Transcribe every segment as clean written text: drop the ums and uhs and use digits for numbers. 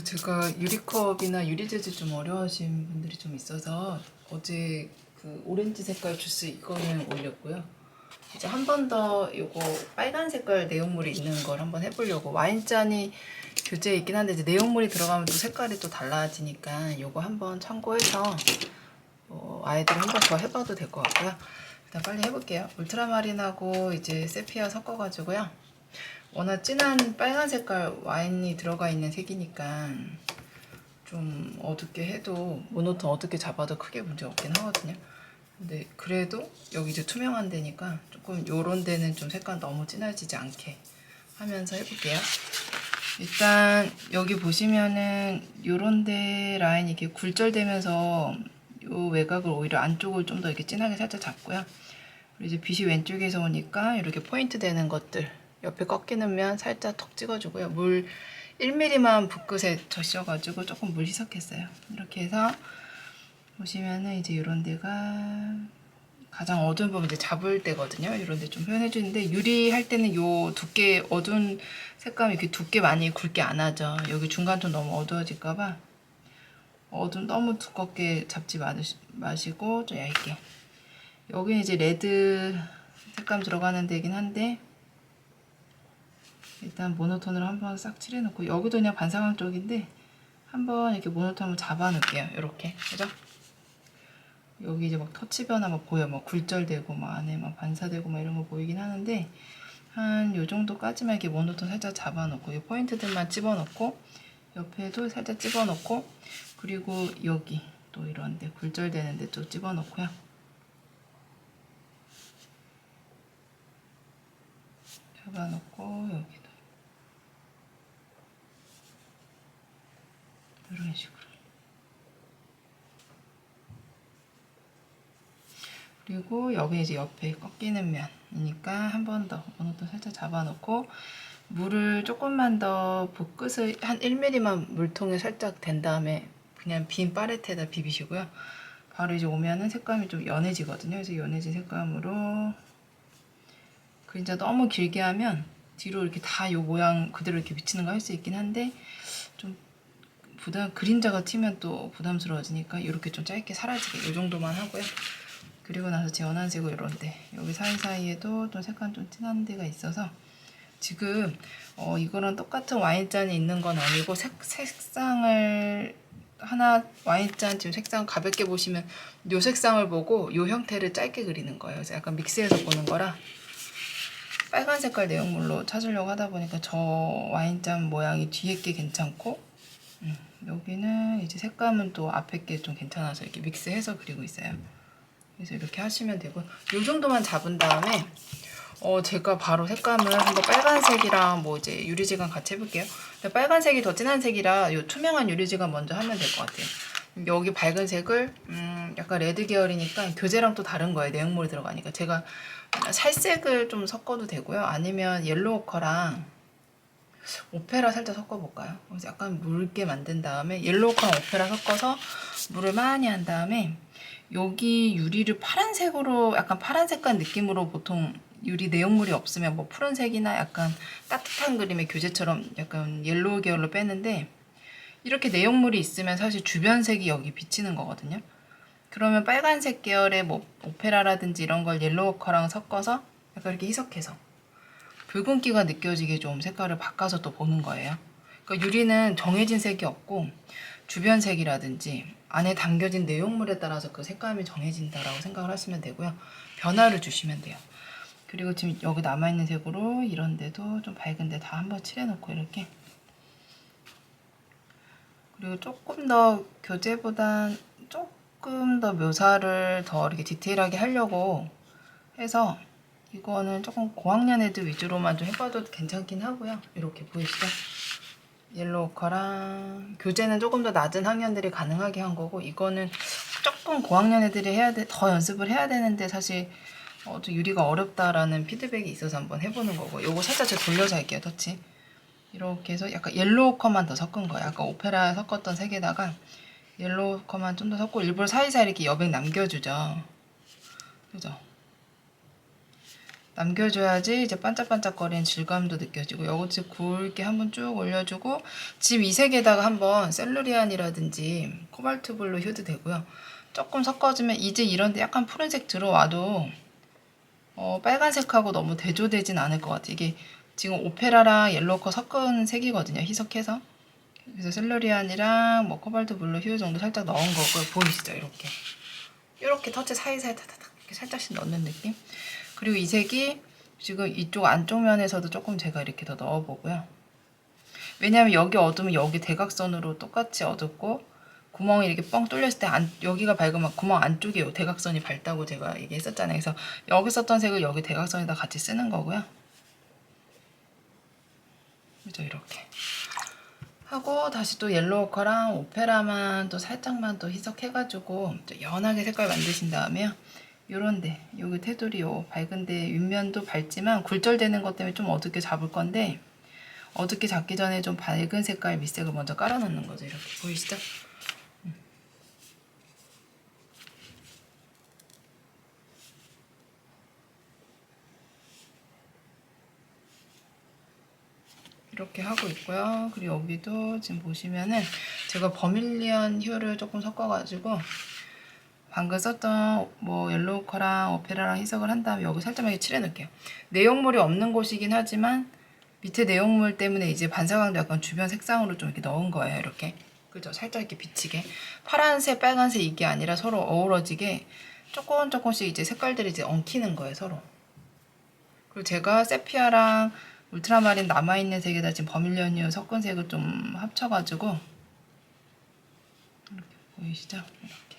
제가 유리컵이나 유리재질 좀 어려워하신 분들이 좀 있어서 어제 그 오렌지 색깔 주스 이거는 올렸고요. 이제 한 번 더 요거 빨간 색깔 내용물이 있는 걸 한번 해보려고. 와인잔이 교재에 있긴 한데 이제 내용물이 들어가면 또 색깔이 또 달라지니까 요거 한번 참고해서 아이들 한 번 더 해봐도 될 것 같고요. 일단 빨리 해볼게요. 울트라마린하고 이제 세피아 섞어가지고요. 워낙 진한 빨간 색깔 와인이 들어가 있는 색이니까 좀 어둡게 해도 모노톤 어둡게 잡아도 크게 문제 없긴 하거든요. 근데 그래도 여기 이제 투명한 데니까 조금 요런 데는 좀 색깔 너무 진해지지 않게 하면서 해볼게요. 일단 여기 보시면은 요런 데 라인이 이렇게 굴절되면서 요 외곽을 오히려 안쪽을 좀 더 이렇게 진하게 살짝 잡고요. 그리고 이제 빛이 왼쪽에서 오니까 이렇게 포인트 되는 것들 옆에 꺾이는 면 살짝 톡 찍어주고요. 물 1mm만 붓끝에 적셔가지고 조금 물 희석했어요. 이렇게 해서 보시면은 이제 이런 데가 가장 어두운 부분 이제 잡을 때거든요. 이런 데 좀 표현해주는데 유리할 때는 요 두께 어두운 색감이 이렇게 두께 많이 굵게 안 하죠. 여기 중간톤 너무 어두워질까봐 너무 두껍게 잡지 마시고 좀 얇게. 여기 이제 레드 색감 들어가는 데긴 한데 일단 모노톤으로 한번 싹 칠해놓고 여기도 그냥 반사광 쪽인데 한번 이렇게 모노톤 한번 잡아 놓을게요. 이렇게 그죠? 여기 이제 막 터치 변화 막 보여. 막 굴절되고 막 안에 막 반사되고 막 이런 거 보이긴 하는데 한 요 정도까지만 이렇게 모노톤 살짝 잡아 놓고 이 포인트들만 집어 넣고 옆에도 살짝 집어 넣고 그리고 여기 또 이런데 굴절되는데 또 집어 넣고요. 잡아 놓고 여기도 이런 식으로. 그리고 여기 이제 옆에 꺾이는 면이니까 한 번 더 모노톤 살짝 잡아놓고 물을 조금만 더 붓끝을 한 1mm만 물통에 살짝 댄 다음에 그냥 빈 파레트에다 비비시고요. 바로 이제 오면은 색감이 좀 연해지거든요. 그래서 연해진 색감으로 그림자 너무 길게 하면 뒤로 이렇게 다 요 모양 그대로 이렇게 비치는 거 할 수 있긴 한데 좀 그림자가 튀면 또 부담스러워지니까 이렇게 좀 짧게 사라지게 요 정도만 하고요. 그리고 나서 제 연한색으로 이런데 여기 사이사이에도 좀 색감 좀 진한 데가 있어서 지금 이거랑 똑같은 와인잔이 있는 건 아니고 색상을 하나 와인잔 지금 색상 가볍게 보시면 요 색상을 보고 요 형태를 짧게 그리는 거예요. 그래서 약간 믹스해서 보는 거라 빨간 색깔 내용물로 찾으려고 하다 보니까 저 와인잔 모양이 뒤에 게 괜찮고 여기는 이제 색감은 또 앞에 게 좀 괜찮아서 이렇게 믹스해서 그리고 있어요. 그래서 이렇게 하시면 되고 요 정도만 잡은 다음에 제가 바로 색감을 한번 빨간색이랑 뭐 이제 유리지간 같이 해볼게요. 근데 빨간색이 더 진한 색이라 요 투명한 유리지간 먼저 하면 될 것 같아요. 여기 밝은 색을 약간 레드 계열이니까 교재랑 또 다른 거예요. 내용물이 들어가니까 제가 살색을 좀 섞어도 되고요. 아니면 옐로우 오커랑 오페라 살짝 섞어볼까요? 그래서 약간 묽게 만든 다음에 옐로우 오커랑 오페라 섞어서 물을 많이 한 다음에 여기 유리를 파란색으로 약간 파란색깔 느낌으로 보통 유리 내용물이 없으면 뭐 푸른색이나 약간 따뜻한 그림의 교재처럼 약간 옐로우 계열로 빼는데 이렇게 내용물이 있으면 사실 주변색이 여기 비치는 거거든요. 그러면 빨간색 계열의 뭐 오페라라든지 이런 걸 옐로우 오커랑 섞어서 약간 이렇게 희석해서 붉은기가 느껴지게 좀 색깔을 바꿔서 또 보는 거예요. 그러니까 유리는 정해진 색이 없고 주변 색이라든지 안에 담겨진 내용물에 따라서 그 색감이 정해진다라고 생각을 하시면 되고요. 변화를 주시면 돼요. 그리고 지금 여기 남아있는 색으로 이런 데도 좀 밝은데 다 한번 칠해놓고 이렇게 그리고 조금 더 교재보단 조금 더 묘사를 더 이렇게 디테일하게 하려고 해서 이거는 조금 고학년 애들 위주로만 좀 해봐도 괜찮긴 하고요. 이렇게 보이시죠? 옐로우 오커랑 교재는 조금 더 낮은 학년들이 가능하게 한 거고 이거는 조금 고학년 애들이 더 연습을 해야 되는데 사실 좀 유리가 어렵다라는 피드백이 있어서 한번 해보는 거고 요거 살짝 제가 돌려서 할게요. 터치 이렇게 해서 약간 옐로우 오커만 더 섞은 거예요. 아까 오페라 섞었던 색에다가 옐로우 오커만 좀 더 섞고 일부러 사이사이 이렇게 여백 남겨주죠. 그죠? 남겨줘야지 이제 반짝반짝거리는 질감도 느껴지고, 여기서 굵게 한번 쭉 올려주고, 지금 이 색에다가 한번 셀루리안이라든지 코발트 블루 휴도 되고요. 조금 섞어주면 이제 이런데 약간 푸른색 들어와도 빨간색하고 너무 대조되진 않을 것 같아요. 이게 지금 오페라랑 옐로우커 섞은 색이거든요. 희석해서. 그래서 셀루리안이랑 뭐 코발트 블루 휴 정도 살짝 넣은 거고요. 보이시죠? 이렇게 터치 사이사이 타타닥 이렇게 살짝씩 넣는 느낌. 그리고 이 색이 지금 이쪽 안쪽 면에서도 조금 제가 이렇게 더 넣어보고요. 왜냐면 여기 어두면 여기 대각선으로 똑같이 어둡고, 구멍이 이렇게 뻥 뚫렸을 때 여기가 밝으면 구멍 안쪽에 대각선이 밝다고 제가 얘기했었잖아요. 그래서 여기 썼던 색을 여기 대각선에다 같이 쓰는 거고요. 그죠? 이렇게 하고 다시 또 옐로우커랑 오페라만 또 살짝만 또 희석해가지고 또 연하게 색깔 만드신 다음에요. 요런데 여기 테두리 요 밝은데 윗면도 밝지만 굴절되는 것 때문에 좀 어둡게 잡을 건데, 어둡게 잡기 전에 좀 밝은 색깔 밑색을 먼저 깔아놓는 거죠. 이렇게 보이시죠? 이렇게 하고 있고요. 그리고 여기도 지금 보시면은 제가 버밀리언 휴를 조금 섞어가지고 방금 썼던 뭐 옐로우커랑 오페라랑 희석을 한 다음에 여기 살짝만 칠해 놓을게요. 내용물이 없는 곳이긴 하지만 밑에 내용물 때문에 이제 반사광도 약간 주변 색상으로 좀 이렇게 넣은 거예요. 이렇게. 그죠? 살짝 이렇게 비치게. 파란색, 빨간색 이게 아니라 서로 어우러지게 조금씩 이제 색깔들이 이제 엉키는 거예요, 서로. 그리고 제가 세피아랑 울트라마린 남아있는 색에다 지금 버밀리언 섞은 색을 좀 합쳐가지고, 이렇게 보이시죠? 이렇게.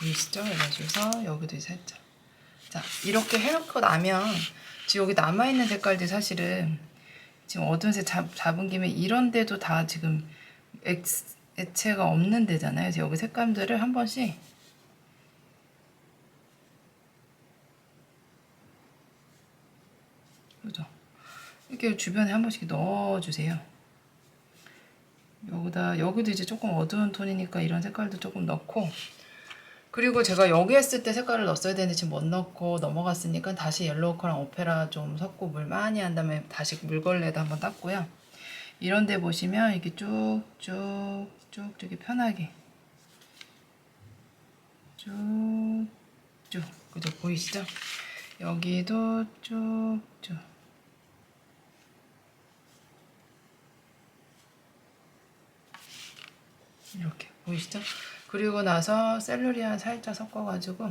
보이시죠? 이래서 여기도 살짝. 자, 이렇게 해놓고 나면 지금 여기 남아있는 색깔들 사실은 지금 어두운 색 잡은 김에 이런 데도 다 지금 액체가 없는 데잖아요. 그래서 여기 색감들을 한 번씩 그죠? 이렇게 주변에 한 번씩 넣어주세요. 여기도 이제 조금 어두운 톤이니까 이런 색깔도 조금 넣고, 그리고 제가 여기 했을 때 색깔을 넣었어야 되는데 지금 못 넣고 넘어갔으니까 다시 옐로우커랑 오페라 좀 섞고 물 많이 한 다음에 다시 물걸레에다 한번 닦고요. 이런 데 보시면 이렇게 쭉쭉 이렇게 편하게 쭉쭉, 그죠? 보이시죠? 여기도 쭉쭉 이렇게 보이시죠? 그리고 나서 셀루리안 살짝 섞어가지고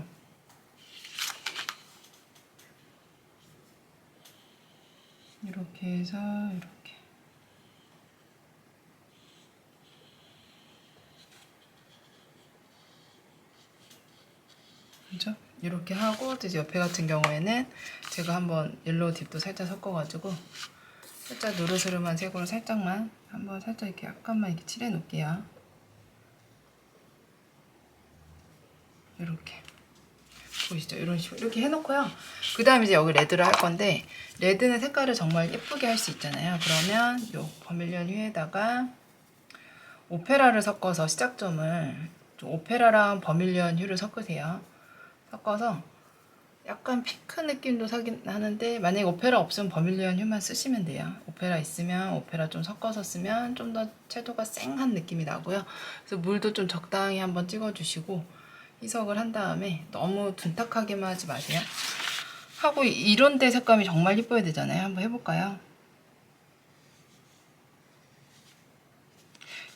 이렇게 해서 이렇게 그죠? 이렇게 하고 이제 옆에 같은 경우에는 제가 한번 옐로우 딥도 살짝 섞어가지고 살짝 노르스름한 색으로 살짝만 한번 살짝 이렇게 약간만 이렇게 칠해 놓을게요. 이렇게 보이시죠? 이런 식으로 이렇게 해놓고요. 그 다음에 이제 여기 레드를 할 건데, 레드는 색깔을 정말 예쁘게 할 수 있잖아요. 그러면 요 버밀리언 휴에다가 오페라를 섞어서 시작점을 좀 오페라랑 버밀리언 휴를 섞으세요. 섞어서 약간 핑크 느낌도 사긴 하는데, 만약에 오페라 없으면 버밀리언 휴만 쓰시면 돼요. 오페라 있으면 오페라 좀 섞어서 쓰면 좀 더 채도가 쌩한 느낌이 나고요. 그래서 물도 좀 적당히 한번 찍어주시고 희석을 한 다음에 너무 둔탁하게만 하지 마세요. 하고 이런 데 색감이 정말 예뻐야 되잖아요. 한번 해볼까요?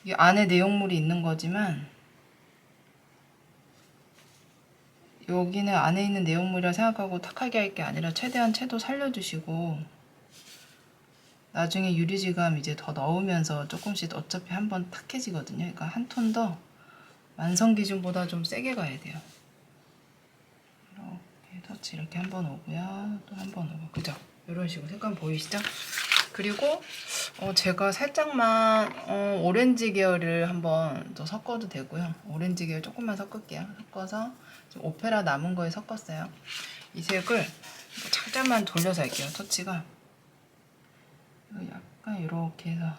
이 안에 내용물이 있는 거지만 여기는 안에 있는 내용물이라 생각하고 탁하게 할 게 아니라 최대한 채도 살려주시고, 나중에 유리지감 이제 더 넣으면서 조금씩 어차피 한번 탁해지거든요. 그러니까 한 톤 더 완성 기준보다 좀 세게 가야 돼요. 이렇게 터치 이렇게 한 번 오고요. 또 한 번 오고. 그죠? 이런 식으로 색감 보이시죠? 그리고 제가 살짝만 오렌지 계열을 한번 더 섞어도 되고요. 오렌지 계열 조금만 섞을게요. 섞어서 지금 오페라 남은 거에 섞었어요. 이 색을 살짝만 돌려서 할게요. 터치가 약간 이렇게 해서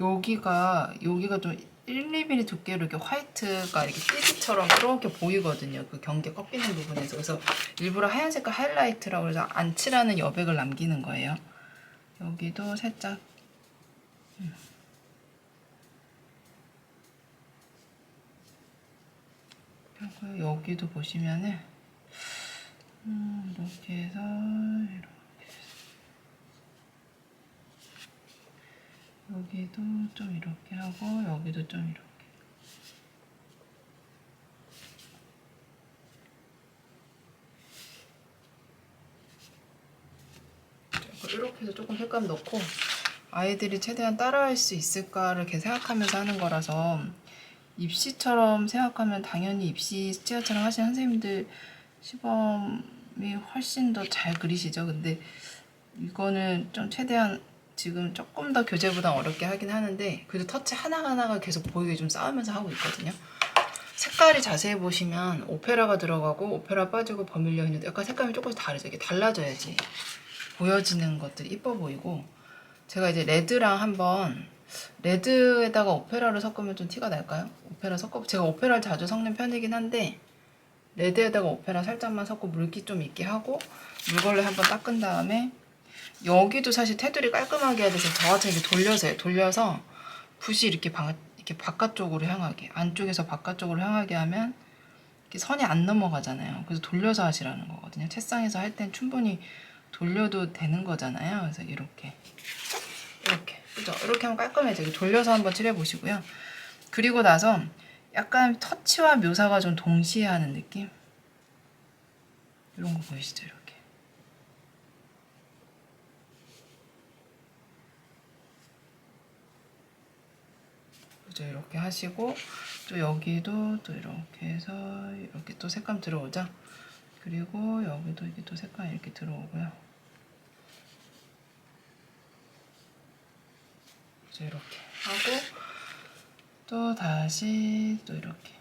여기가 좀 1mm 두께로 이렇게 화이트가 이렇게 띠지처럼 이렇게 보이거든요. 그 경계 꺾이는 부분에서. 그래서 일부러 하얀 색깔 하이라이트라고 해서 안 칠하는 여백을 남기는 거예요. 여기도 살짝 그리고 여기도 보시면은 이렇게 해서 여기도 좀 이렇게 하고 여기도 좀 이렇게 이렇게 해서 조금 색감 넣고 아이들이 최대한 따라할 수 있을까를 이렇게 생각하면서 하는 거라서 입시처럼 생각하면 당연히 입시 스티어처럼 하시는 선생님들 시범이 훨씬 더 잘 그리시죠. 근데 이거는 좀 최대한 지금 조금 더 교재보다 어렵게 하긴 하는데 그래도 터치 하나하나가 계속 보이게 좀 쌓으면서 하고 있거든요. 색깔이 자세히 보시면 오페라가 들어가고 오페라 빠지고 버밀리언 있는데 약간 색감이 조금씩 다르죠. 이게 달라져야지 보여지는 것들이 이뻐 보이고 제가 이제 레드랑 한번 레드에다가 오페라를 섞으면 좀 티가 날까요? 오페라 섞어 제가 오페라를 자주 섞는 편이긴 한데 레드에다가 오페라 살짝만 섞고 물기 좀 있게 하고 물걸레 한번 닦은 다음에 여기도 사실 테두리 깔끔하게 해야 돼서 저 같은 이렇게 돌려서 해요. 돌려서 붓이 이렇게 바깥쪽으로 향하게 안쪽에서 바깥쪽으로 향하게 하면 이렇게 선이 안 넘어가잖아요. 그래서 돌려서 하시라는 거거든요. 책상에서 할 땐 충분히 돌려도 되는 거잖아요. 그래서 이렇게 그죠? 이렇게 하면 깔끔해져요. 돌려서 한번 칠해 보시고요. 그리고 나서 약간 터치와 묘사가 좀 동시에 하는 느낌? 이런 거 보이시죠? 이렇게. 그죠? 이렇게 하시고 또 여기도 또 이렇게 해서 이렇게 또 색감 들어오죠? 그리고 여기도 이게 또 색감 이렇게 들어오고요. 그죠? 이렇게 하고 또 다시 또 이렇게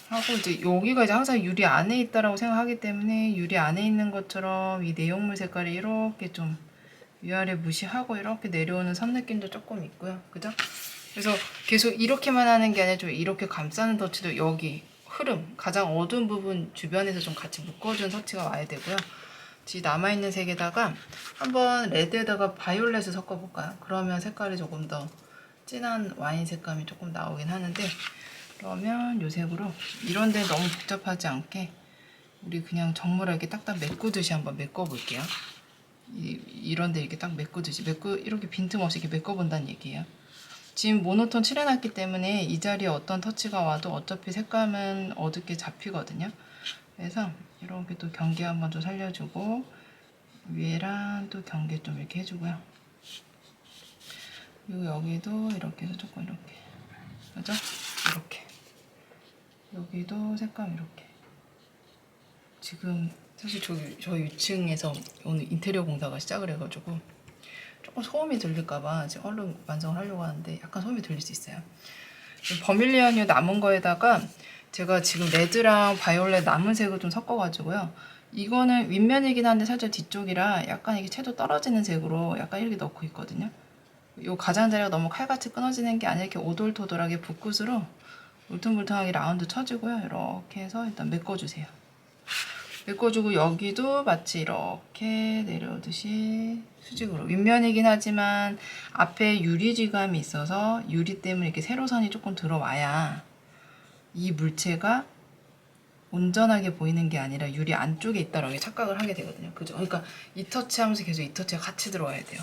하고 이제 여기가 이제 항상 유리 안에 있다라고 생각하기 때문에 유리 안에 있는 것처럼 이 내용물 색깔이 이렇게 좀 위아래 무시하고 이렇게 내려오는 선 느낌도 조금 있고요. 그죠? 그래서 계속 이렇게만 하는 게 아니라 좀 이렇게 감싸는 터치도 여기 흐름, 가장 어두운 부분 주변에서 좀 같이 묶어준 터치가 와야 되고요. 지금 남아있는 색에다가 한번 레드에다가 바이올렛을 섞어볼까요? 그러면 색깔이 조금 더 진한 와인 색감이 조금 나오긴 하는데 그러면 요 색으로 이런 데 너무 복잡하지 않게 우리 그냥 정물하게 딱딱 메꾸듯이 한번 메꿔볼게요. 이런 데 이렇게 딱 메꾸듯이 이렇게 빈틈없이 이렇게 메꿔본다는 얘기예요. 지금 모노톤 칠해놨기 때문에 이 자리에 어떤 터치가 와도 어차피 색감은 어둡게 잡히거든요. 그래서 이렇게 또 경계 한번 좀 살려주고 위에랑 또 경계 좀 이렇게 해주고요. 그리고 여기도 이렇게 해서 조금 이렇게 그죠? 이렇게 여기도 색감 이렇게 지금 사실 저희 위층에서 오늘 인테리어 공사가 시작을 해가지고 조금 소음이 들릴까봐 지금 얼른 완성을 하려고 하는데 약간 소음이 들릴 수 있어요. 버밀리언유 남은 거에다가 제가 지금 레드랑 바이올렛 남은 색을 좀 섞어가지고요. 이거는 윗면이긴 한데 살짝 뒤쪽이라 약간 이게 채도 떨어지는 색으로 약간 이렇게 넣고 있거든요. 요 가장자리가 너무 칼같이 끊어지는 게 아니라 이렇게 오돌토돌하게 붓굿으로 울퉁불퉁하게 라운드 쳐주고요. 이렇게 해서 일단 메꿔주세요. 메꿔주고 여기도 마치 이렇게 내려오듯이 수직으로 윗면이긴 하지만 앞에 유리지감이 있어서 유리 때문에 이렇게 세로선이 조금 들어와야 이 물체가 온전하게 보이는 게 아니라 유리 안쪽에 있다라고 착각을 하게 되거든요. 그죠? 그러니까 이 터치하면서 계속 이 터치가 같이 들어와야 돼요.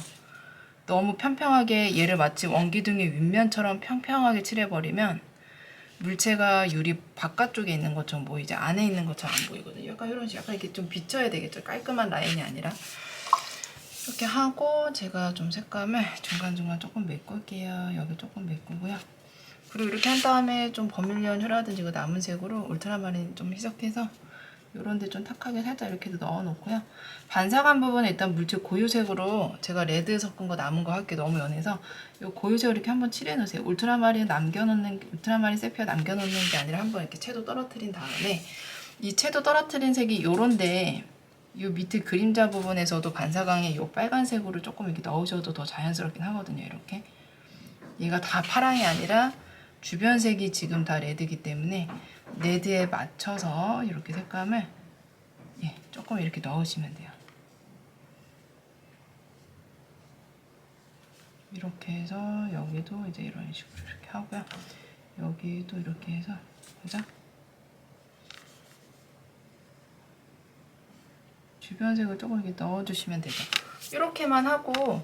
너무 평평하게 얘를 마치 원기둥의 윗면처럼 평평하게 칠해버리면 물체가 유리 바깥쪽에 있는 것처럼 보이지 안에 있는 것처럼 안 보이거든요. 약간 이런 식으로 약간 이렇게 좀 비춰야 되겠죠. 깔끔한 라인이 아니라 이렇게 하고 제가 좀 색감을 중간중간 조금 메꿀게요. 여기 조금 메꾸고요. 그리고 이렇게 한 다음에 좀 버밀리언 휴라든지 그 남은 색으로 울트라마린 좀 희석해서 요런 데 좀 탁하게 살짝 이렇게도 넣어 놓고요. 반사감 부분은 일단 물질 고유색으로 제가 레드 섞은 거 남은 거 할게 너무 연해서 요 고유색으로 이렇게 한번 칠해 놓으세요. 울트라마린 세피아 남겨 놓는 게 아니라 한번 이렇게 채도 떨어뜨린 다음에 이 채도 떨어뜨린 색이 요런데 요 밑에 그림자 부분에서도 반사광에 요 빨간색으로 조금 이렇게 넣으셔도 더 자연스럽긴 하거든요. 이렇게 얘가 다 파랑이 아니라 주변 색이 지금 다 레드이기 때문에 레드에 맞춰서 이렇게 색감을 조금 이렇게 넣으시면 돼요. 이렇게 해서 여기도 이제 이런 식으로 이렇게 하고요. 여기도 이렇게 해서 그죠? 주변 색을 조금 이렇게 넣어주시면 되죠. 이렇게만 하고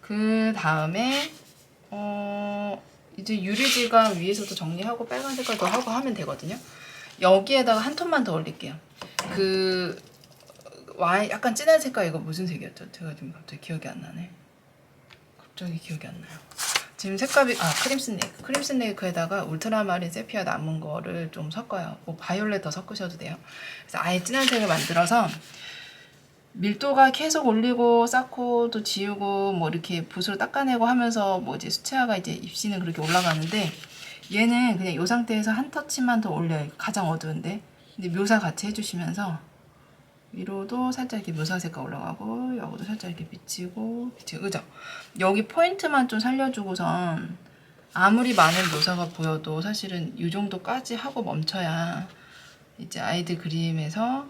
그 다음에 이제 유리지가 위에서도 정리하고 빨간 색깔 더 하고 하면 되거든요. 여기에다가 한 톤만 더 올릴게요. 그 와인 약간 진한 색깔 이거 무슨 색이었죠? 제가 지금 갑자기 기억이 안 나네. 갑자기 기억이 안 나요. 지금 색깔이 크림 스네이크에다가 울트라마린 세피아 남은 거를 좀 섞어요. 뭐 바이올렛 더 섞으셔도 돼요. 그래서 아예 진한 색을 만들어서 밀도가 계속 올리고 쌓고 또 지우고 뭐 이렇게 붓으로 닦아내고 하면서 뭐 이제 수채화가 이제 입시는 그렇게 올라가는데 얘는 그냥 이 상태에서 한 터치만 더 올려요. 가장 어두운데. 근데 묘사 같이 해주시면서 위로도 살짝 이렇게 묘사 색깔 올라가고 여기도 살짝 이렇게 비치고 그죠? 여기 포인트만 좀 살려주고선 아무리 많은 묘사가 보여도 사실은 이 정도까지 하고 멈춰야 이제 아이들 그림에서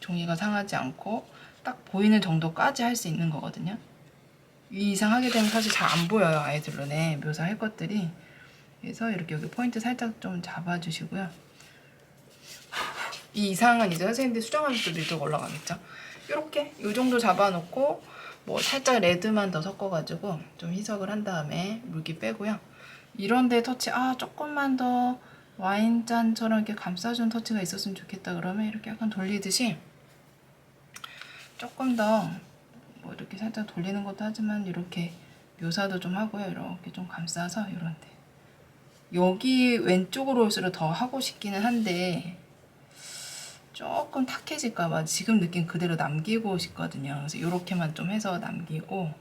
종이가 상하지 않고 딱 보이는 정도까지 할 수 있는 거거든요. 이 이상 하게 되면 사실 잘 안 보여요. 아이들 눈에 묘사할 것들이. 그래서 이렇게 여기 포인트 살짝 좀 잡아주시고요. 이 이상은 이제 선생님들이 수정하면서 밀도가 올라가겠죠. 이렇게 이 정도 잡아놓고 뭐 살짝 레드만 더 섞어가지고 좀 희석을 한 다음에 물기 빼고요. 이런데 터치 조금만 더 와인잔처럼 이렇게 감싸준 터치가 있었으면 좋겠다 그러면 이렇게 약간 돌리듯이 조금 더 뭐 이렇게 살짝 돌리는 것도 하지만 이렇게 묘사도 좀 하고요. 이렇게 좀 감싸서 이런데 여기 왼쪽으로 올수록 더 하고 싶기는 한데 조금 탁해질까봐 지금 느낌 그대로 남기고 싶거든요. 그래서 이렇게만 좀 해서 남기고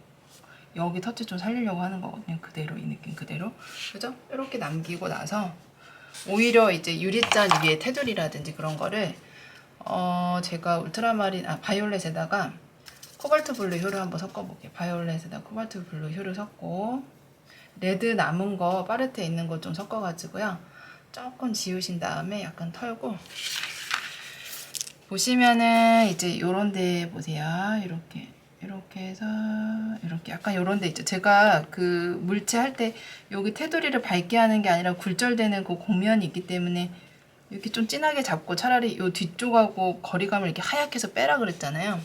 여기 터치 좀 살리려고 하는 거거든요. 그대로 이 느낌 그대로 그죠? 이렇게 남기고 나서 오히려 이제 유리잔 위에 테두리라든지 그런 거를 제가 울트라마린 바이올렛에다가 코발트 블루 효를 한번 섞어볼게요. 바이올렛에다 코발트 블루 효를 섞고 레드 남은 거 파레트에 있는 거 좀 섞어가지고요. 조금 지우신 다음에 약간 털고 보시면은 이제 요런데 보세요. 이렇게 해서 이렇게 약간 요런데 있죠. 제가 그 물체 할 때 여기 테두리를 밝게 하는 게 아니라 굴절되는 그 곡면이 있기 때문에 이렇게 좀 진하게 잡고 차라리 요 뒤쪽하고 거리감을 이렇게 하얗게 해서 빼라 그랬잖아요.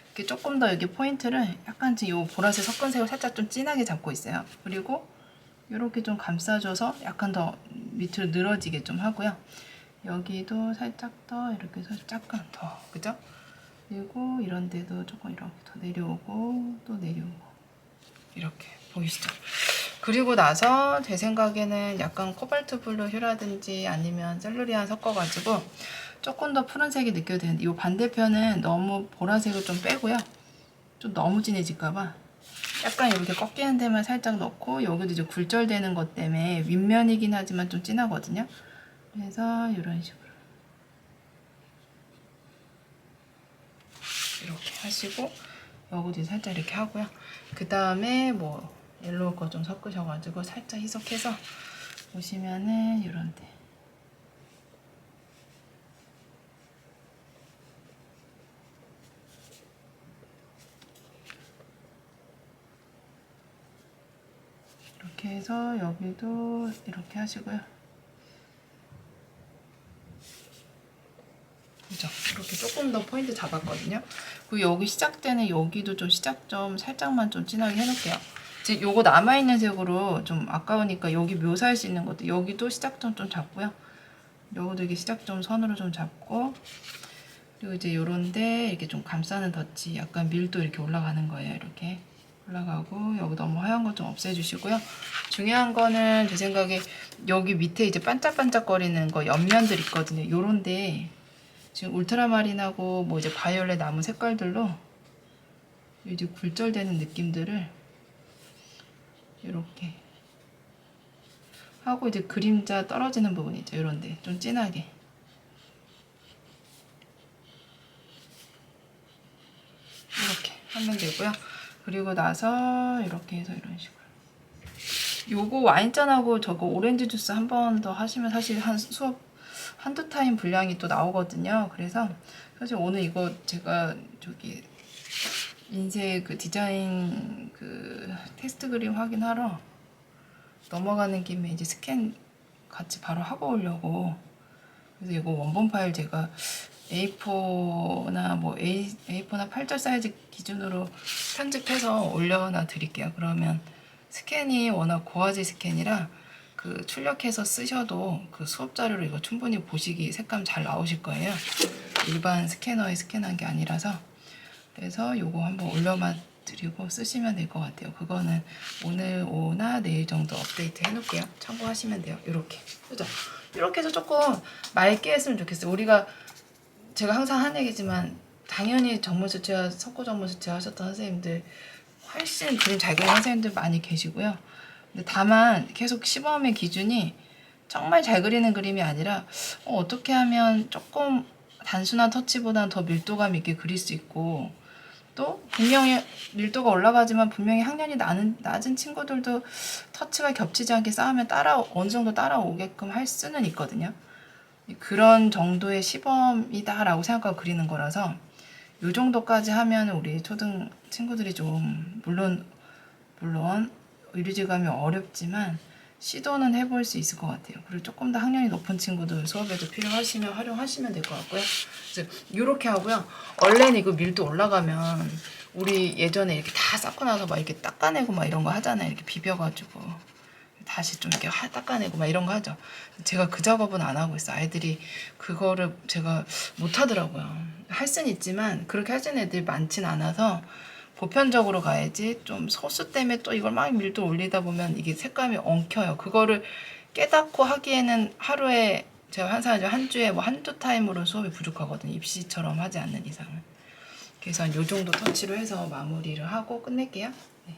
이렇게 조금 더 여기 포인트를 약간 지금 요 보라색 섞은색을 살짝 좀 진하게 잡고 있어요. 그리고 이렇게 좀 감싸줘서 약간 더 밑으로 늘어지게 좀 하고요. 여기도 살짝 더 이렇게 해서 약간 더 그죠? 그리고 이런 데도 조금 이렇게 더 내려오고 또 내려오고 이렇게 보이시죠? 그리고 나서 제 생각에는 약간 코발트 블루 휴라든지 아니면 셀루리안 섞어가지고 조금 더 푸른색이 느껴야 되는데 이 반대편은 너무 보라색을 좀 빼고요. 좀 너무 진해질까봐 약간 이렇게 꺾이는 데만 살짝 넣고 여기도 이제 굴절되는 것 때문에 윗면이긴 하지만 좀 진하거든요. 그래서 이런 식으로 이렇게 하시고 여기도 살짝 이렇게 하고요. 그 다음에 뭐 옐로우 거 좀 섞으셔가지고 살짝 희석해서 보시면은 이런데 이렇게 해서 여기도 이렇게 하시고요. 그죠? 이렇게 조금 더 포인트 잡았거든요. 그리고 여기 시작되는 여기도 좀 시작점 살짝만 좀 진하게 해놓을게요. 지금 요거 남아있는 색으로 좀 아까우니까 여기 묘사할 수 있는 것도 여기도 시작점 좀 잡고요. 여기도 이게 시작점 선으로 좀 잡고 그리고 이제 요런데 이렇게 좀 감싸는 덧이 약간 밀도 이렇게 올라가는 거예요. 이렇게 올라가고 여기 너무 하얀 거 좀 없애주시고요. 중요한 거는 제 생각에 여기 밑에 이제 반짝반짝거리는 거 옆면들 있거든요. 요런데 지금 울트라마린하고 뭐 이제 바이올렛 남은 색깔들로 이제 굴절되는 느낌들을 이렇게 하고 이제 그림자 떨어지는 부분 있죠. 이런데 좀 진하게 이렇게 하면 되고요. 그리고 나서 이렇게 해서 이런 식으로 요거 와인잔하고 저거 오렌지 주스 한 번 더 하시면 사실 한 수업 한두 타임 분량이 또 나오거든요. 그래서 사실 오늘 이거 제가 저기 인쇄 그 디자인 그 테스트 그림 확인하러 넘어가는 김에 이제 스캔 같이 바로 하고 오려고. 그래서 이거 원본 파일 제가 A4나 뭐 A4나 8절 사이즈 기준으로 편집해서 올려놔 드릴게요. 그러면 스캔이 워낙 고화질 스캔이라 그 출력해서 쓰셔도 그 수업 자료로 이거 충분히 보시기 색감 잘 나오실 거예요. 일반 스캐너에 스캔한 게 아니라서. 그래서 요거 한번 올려만 드리고 쓰시면 될 것 같아요. 그거는 오늘 오나 내일 정도 업데이트 해놓을게요. 참고하시면 돼요. 요렇게. 그죠? 이렇게 해서 조금 맑게 했으면 좋겠어요. 우리가 제가 항상 하는 얘기지만 당연히 전문 수채화, 석고 전문 수채화 하셨던 선생님들 훨씬 그림 잘 그리는 선생님들 많이 계시고요. 근데 다만 계속 시범의 기준이 정말 잘 그리는 그림이 아니라 어떻게 하면 조금 단순한 터치보다는 더 밀도감 있게 그릴 수 있고, 또 분명히 밀도가 올라가지만 분명히 학년이 낮은 친구들도 터치가 겹치지 않게 쌓으면 어느 정도 따라오게끔 할 수는 있거든요. 그런 정도의 시범이다라고 생각하고 그리는 거라서 요 정도까지 하면 우리 초등 친구들이 좀 물론 의류질감이 어렵지만 시도는 해볼 수 있을 것 같아요. 그리고 조금 더 학년이 높은 친구들 수업에도 필요하시면 활용하시면 될 것 같고요. 그래서 이렇게 하고요. 원래는 이거 밀도 올라가면 우리 예전에 이렇게 다 쌓고 나서 막 이렇게 닦아내고 막 이런 거 하잖아요. 이렇게 비벼가지고 다시 좀 이렇게 닦아내고 막 이런 거 하죠. 제가 그 작업은 안 하고 있어요. 아이들이 그거를 제가 못 하더라고요. 할 수는 있지만 그렇게 하시는 애들이 많진 않아서 보편적으로 가야지. 좀 소수 때문에 또 이걸 막 밀도 올리다 보면 이게 색감이 엉켜요. 그거를 깨닫고 하기에는 하루에 제가 한 주에 뭐 한두 타임으로 수업이 부족하거든요. 입시처럼 하지 않는 이상은. 그래서 요 정도 터치로 해서 마무리를 하고 끝낼게요. 네.